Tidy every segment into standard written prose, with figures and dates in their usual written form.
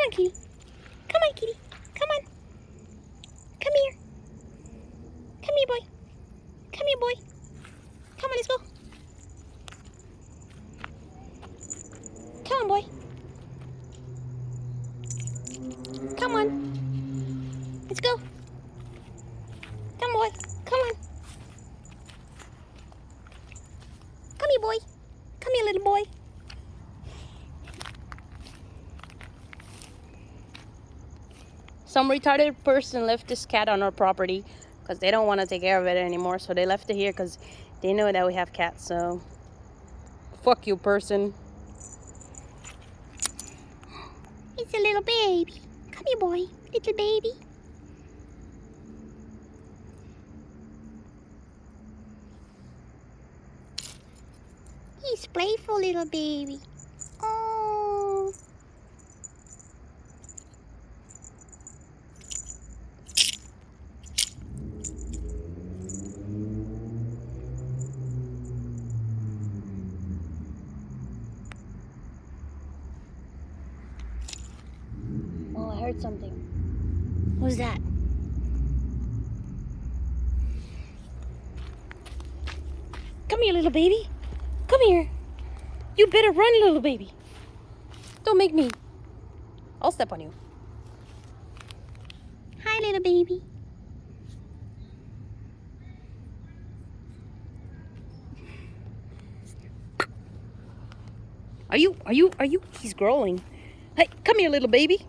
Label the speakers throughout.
Speaker 1: on, kitty. Come on, kitty. Come on. Come here. Come here, boy. Come here, boy. Come on, let's go. Come on, boy. Come on. Let's go. Come on, boy. Come on. Come here, boy. Come here, little boy. Some retarded person left this cat on our property because they don't want to take care of it anymore. So they left it here because they know that we have cats. So fuck you, person. It's a little baby. Come here, boy. Little baby. He's playful, little baby. Oh. Oh, I heard something. What was that? Come here, little baby. Come here. You better run, little baby. Don't make me. I'll step on you. Hi, little baby. Are you? He's growling. Hey, come here, little baby.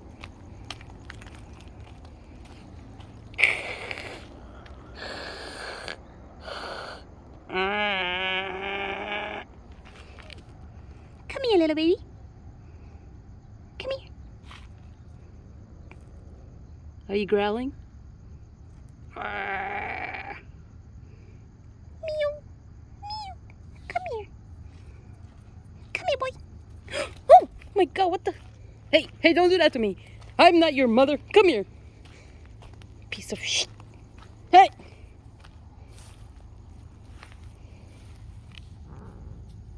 Speaker 1: Come here, little baby. Come here. Are you growling? Meow. Meow. Come here. Come here, boy. Oh my God, what the? Hey, don't do that to me. I'm not your mother. Come here. Piece of shit. Hey.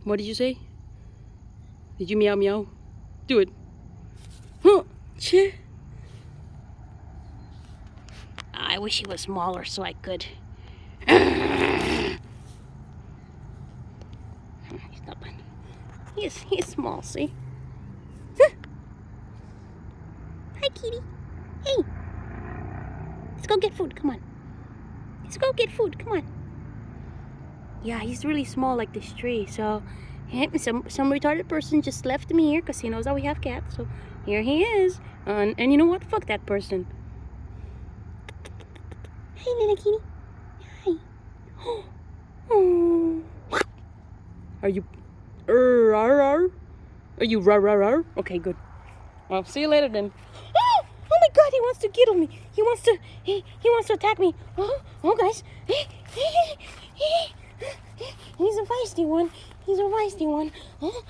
Speaker 1: What did you say? Did you meow meow? Do it. Huh. Che. I wish he was smaller so I could. He's not bad. He's small, see? Huh. Hi, kitty. Hey. Let's go get food. Come on. Let's go get food. Come on. Yeah, he's really small like this tree. So some retarded person just left me here because he knows that we have cats. So here he is. And you know what? Fuck that person. Hey, little kitty. Hi. Oh. Are you are you rar? Okay, good. Well, see you later then. Oh my God, he wants to kill me. He wants to attack me. Oh guys. He's a feisty one. He's a feisty one. Oh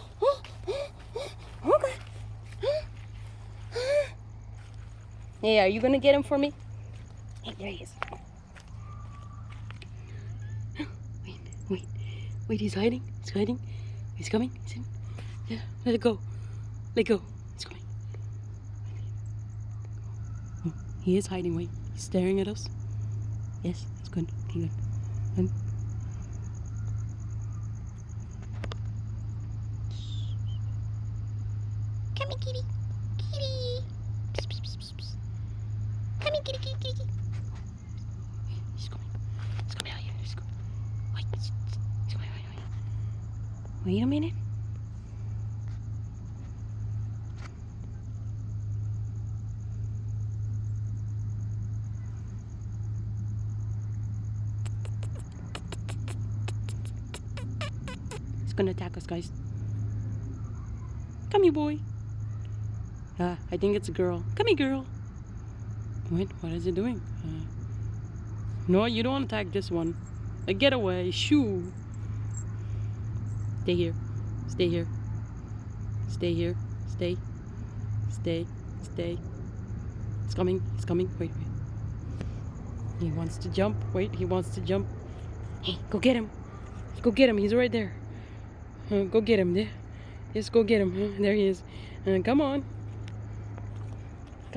Speaker 1: God. Hey, are you gonna get him for me? Hey, there he is. Wait, he's hiding. He's hiding. He's coming. He's in. Yeah, let it go. Let go. He's coming. Oh, he is hiding. Wait, he's staring at us. Yes, that's good. Okay, good. Good. Come here, kitty. Kitty. Psst, psst, psst, psst. Come here, kitty, kitty, kitty. He's coming. He's coming out here. He's coming. Wait. He's coming. Wait a minute. He's gonna attack us, guys. Come here, boy. I think it's a girl. Come here, girl. Wait, what is it doing? No, you don't want to attack this one. Get away. Shoo. Stay here. Stay here. Stay here. Stay. Stay. Stay. It's coming. It's coming. Wait. He wants to jump. Wait, he wants to jump. Hey, go get him. Go get him. He's right there. Go get him. There. Just go get him. There he is. Come on.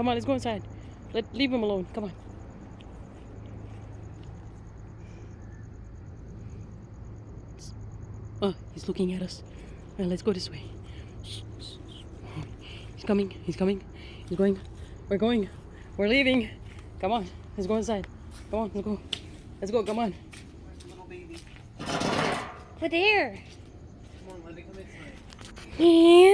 Speaker 1: Come on, let's go inside. Leave him alone. Come on. Oh, he's looking at us. Well, let's go this way. He's coming. He's coming. He's going. We're going. We're leaving. Come on. Let's go inside. Come on. Let's go. Let's go. Come on.
Speaker 2: Where's the little baby?
Speaker 1: Over there.
Speaker 2: Come on, let it come inside.
Speaker 1: Yes.